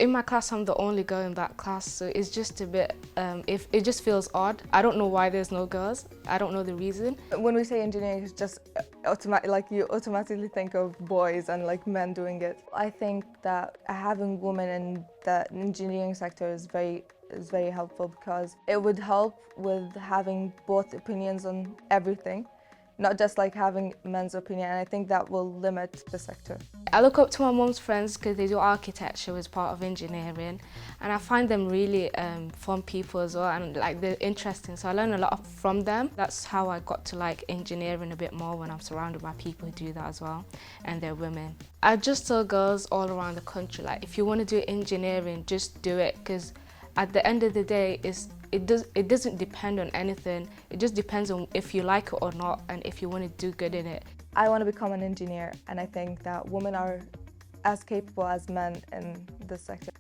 In my class, I'm the only girl in that class, so it's just a bit, if it just feels odd. I don't know why there's no girls. I don't know the reason. When we say engineering, it's just like you automatically think of boys and like men doing it. I think that having women in the engineering sector is very helpful because it would help with having both opinions on everything, not just like having men's opinion, and I think that will limit the sector. I look up to my mum's friends because they do architecture as part of engineering, and I find them really fun people as well, and like they're interesting, so I learn a lot from them. That's how I got to like engineering a bit more, when I'm surrounded by people who do that as well, and they're women. I just tell girls all around the country, like if you want to do engineering, just do it, because at the end of the day, it doesn't depend on anything. It just depends on if you like it or not, and if you want to do good in it. I want to become an engineer, and I think that women are as capable as men in this sector.